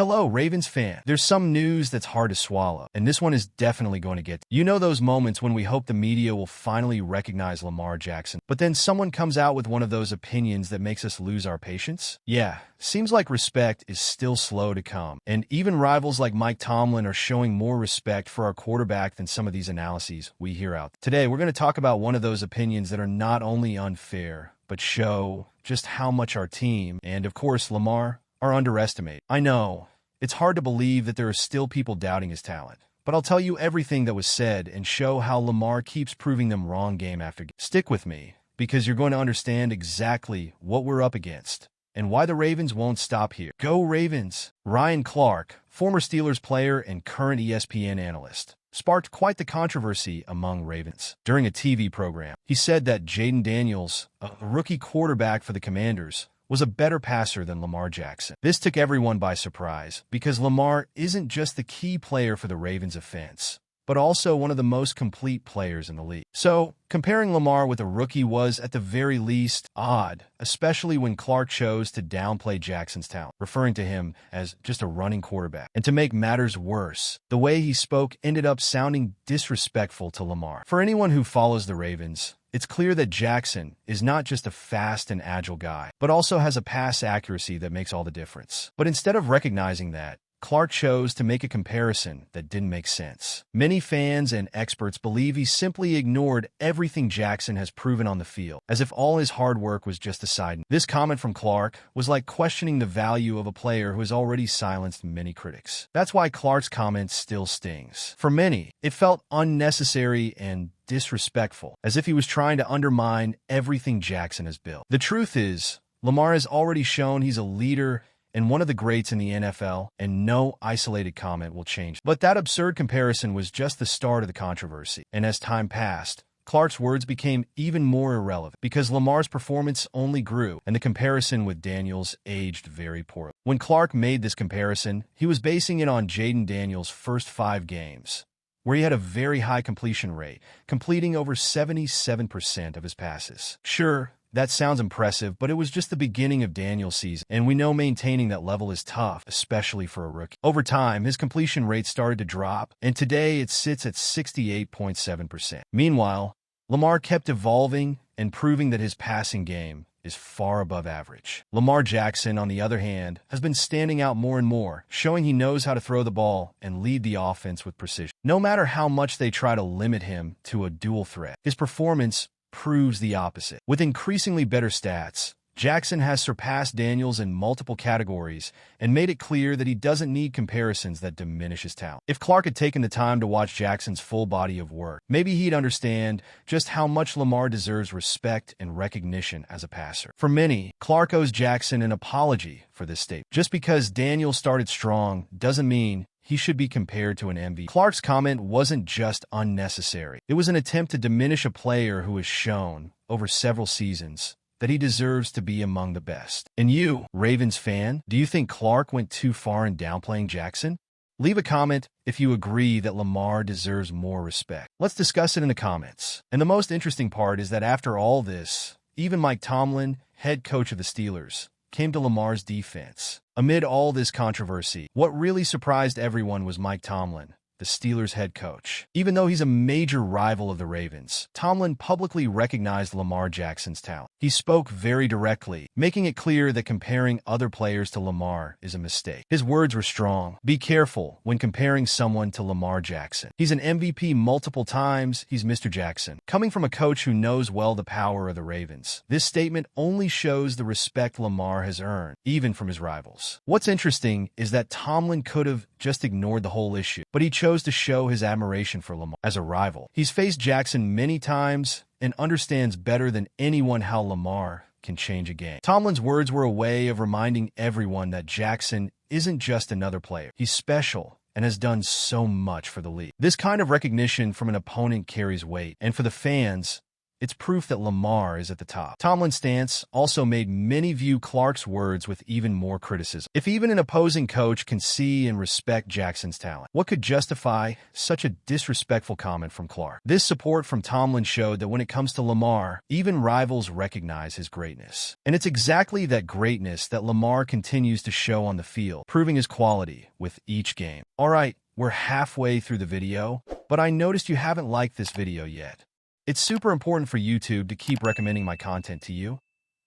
Hello, Ravens fan. There's some news that's hard to swallow, and this one is definitely going to get to you. You know those moments when we hope the media will finally recognize Lamar Jackson, but then someone comes out with one of those opinions that makes us lose our patience? Yeah, seems like respect is still slow to come, and even rivals like Mike Tomlin are showing more respect for our quarterback than some of these analyses we hear out. Today, we're going to talk about one of those opinions that are not only unfair, but show just how much our team, and of course Lamar, are underestimated. I know, it's hard to believe that there are still people doubting his talent, but I'll tell you everything that was said and show how Lamar keeps proving them wrong game after game. Stick with me, because you're going to understand exactly what we're up against and why the Ravens won't stop here. Go Ravens! Ryan Clark, former Steelers player and current ESPN analyst, sparked quite the controversy among Ravens. During a TV program, he said that Jayden Daniels, a rookie quarterback for the Commanders, was a better passer than Lamar Jackson. This took everyone by surprise, because Lamar isn't just the key player for the Ravens' offense, but also one of the most complete players in the league. So, comparing Lamar with a rookie was, at the very least, odd, especially when Clark chose to downplay Jackson's talent, referring to him as just a running quarterback. And to make matters worse, the way he spoke ended up sounding disrespectful to Lamar. For anyone who follows the Ravens, it's clear that Jackson is not just a fast and agile guy, but also has a pass accuracy that makes all the difference. But instead of recognizing that, Clark chose to make a comparison that didn't make sense. Many fans and experts believe he simply ignored everything Jackson has proven on the field, as if all his hard work was just a side note. This comment from Clark was like questioning the value of a player who has already silenced many critics. That's why Clark's comment still stings. For many, it felt unnecessary and disrespectful, as if he was trying to undermine everything Jackson has built. The truth is, Lamar has already shown he's a leader and one of the greats in the NFL, and no isolated comment will change. But that absurd comparison was just the start of the controversy, and as time passed, Clark's words became even more irrelevant, because Lamar's performance only grew, and the comparison with Daniels aged very poorly. When Clark made this comparison, he was basing it on Jayden Daniels' first 5 games, where he had a very high completion rate, completing over 77% of his passes. Sure, that sounds impressive, but it was just the beginning of Daniels' season, and we know maintaining that level is tough, especially for a rookie. Over time, his completion rate started to drop, and today it sits at 68.7%. Meanwhile, Lamar kept evolving and proving that his passing game is far above average. Lamar Jackson, on the other hand, has been standing out more and more, showing he knows how to throw the ball and lead the offense with precision. No matter how much they try to limit him to a dual threat, his performance proves the opposite. With increasingly better stats, Jackson has surpassed Daniels in multiple categories and made it clear that he doesn't need comparisons that diminish his talent. If Clark had taken the time to watch Jackson's full body of work, maybe he'd understand just how much Lamar deserves respect and recognition as a passer. For many, Clark owes Jackson an apology for this statement. Just because Daniels started strong doesn't mean he should be compared to an MVP. Clark's comment wasn't just unnecessary. It was an attempt to diminish a player who has shown, over several seasons, that he deserves to be among the best. And you, Ravens fan, do you think Clark went too far in downplaying Jackson? Leave a comment if you agree that Lamar deserves more respect. Let's discuss it in the comments. And the most interesting part is that after all this, even Mike Tomlin, head coach of the Steelers, came to Lamar's defense. Amid all this controversy, what really surprised everyone was Mike Tomlin, the Steelers' head coach. Even though he's a major rival of the Ravens, Tomlin publicly recognized Lamar Jackson's talent. He spoke very directly, making it clear that comparing other players to Lamar is a mistake. His words were strong. Be careful when comparing someone to Lamar Jackson. He's an MVP multiple times, he's Mr. Jackson. Coming from a coach who knows well the power of the Ravens, this statement only shows the respect Lamar has earned, even from his rivals. What's interesting is that Tomlin could have just ignored the whole issue, but he chose to show his admiration for Lamar as a rival. He's faced Jackson many times and understands better than anyone how Lamar can change a game. Tomlin's words were a way of reminding everyone that Jackson isn't just another player. He's special and has done so much for the league. This kind of recognition from an opponent carries weight, and for the fans, it's proof that Lamar is at the top. Tomlin's stance also made many view Clark's words with even more criticism. If even an opposing coach can see and respect Jackson's talent, what could justify such a disrespectful comment from Clark? This support from Tomlin showed that when it comes to Lamar, even rivals recognize his greatness. And it's exactly that greatness that Lamar continues to show on the field, proving his quality with each game. All right, we're halfway through the video, but I noticed you haven't liked this video yet. It's super important for YouTube to keep recommending my content to you,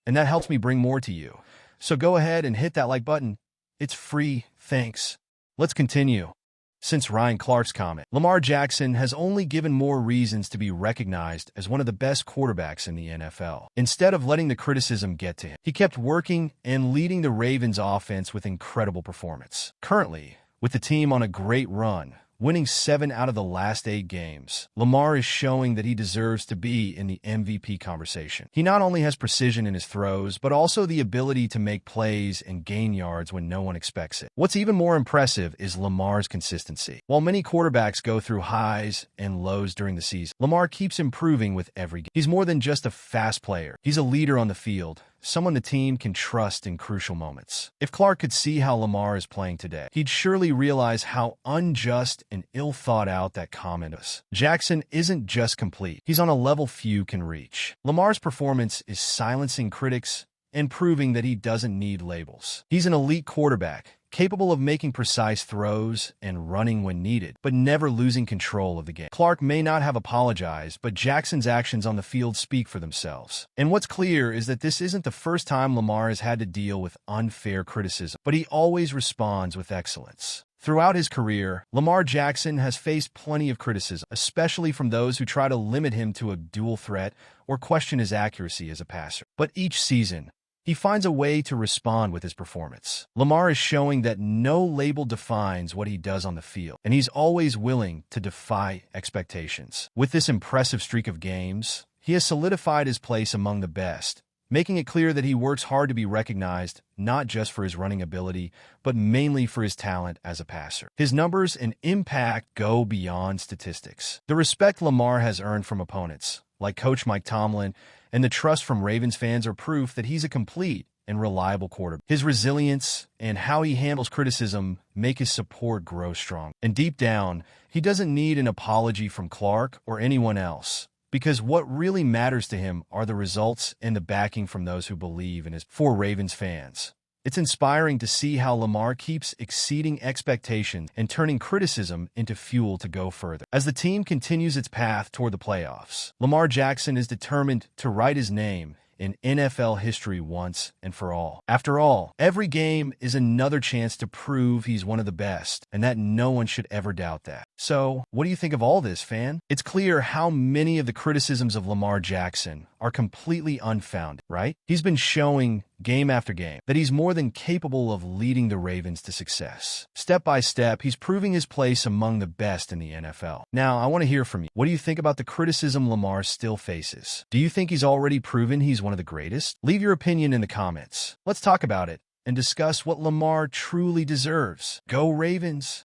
and that helps me bring more to you. So go ahead and hit that like button. It's free, thanks. Let's continue. Since Ryan Clark's comment, Lamar Jackson has only given more reasons to be recognized as one of the best quarterbacks in the NFL. Instead of letting the criticism get to him, he kept working and leading the Ravens offense with incredible performance. Currently, with the team on a great run, winning 7 out of the last 8 games, Lamar is showing that he deserves to be in the MVP conversation. He not only has precision in his throws, but also the ability to make plays and gain yards when no one expects it. What's even more impressive is Lamar's consistency. While many quarterbacks go through highs and lows during the season, Lamar keeps improving with every game. He's more than just a fast player. He's a leader on the field, someone the team can trust in crucial moments. If Clark could see how Lamar is playing today, he'd surely realize how unjust and ill-thought-out that comment is. Jackson isn't just complete. He's on a level few can reach. Lamar's performance is silencing critics and proving that he doesn't need labels. He's an elite quarterback, capable of making precise throws and running when needed, but never losing control of the game. Clark may not have apologized, but Jackson's actions on the field speak for themselves. And what's clear is that this isn't the first time Lamar has had to deal with unfair criticism, but he always responds with excellence. Throughout his career, Lamar Jackson has faced plenty of criticism, especially from those who try to limit him to a dual threat or question his accuracy as a passer. But each season, he finds a way to respond with his performance. Lamar is showing that no label defines what he does on the field, and he's always willing to defy expectations. With this impressive streak of games, he has solidified his place among the best, making it clear that he works hard to be recognized not just for his running ability, but mainly for his talent as a passer. His numbers and impact go beyond statistics. The respect Lamar has earned from opponents, like Coach Mike Tomlin, and the trust from Ravens fans are proof that he's a complete and reliable quarterback. His resilience and how he handles criticism make his support grow strong. And deep down, he doesn't need an apology from Clark or anyone else, because what really matters to him are the results and the backing from those who believe in his. For Ravens fans, it's inspiring to see how Lamar keeps exceeding expectations and turning criticism into fuel to go further. As the team continues its path toward the playoffs, Lamar Jackson is determined to write his name in NFL history once and for all. After all, every game is another chance to prove he's one of the best, and that no one should ever doubt that. So, what do you think of all this, fan? It's clear how many of the criticisms of Lamar Jackson are completely unfounded, right? He's been showing game after game that he's more than capable of leading the Ravens to success. Step by step, he's proving his place among the best in the NFL. Now, I want to hear from you. What do you think about the criticism Lamar still faces? Do you think he's already proven he's one of the greatest? Leave your opinion in the comments. Let's talk about it and discuss what Lamar truly deserves. Go Ravens!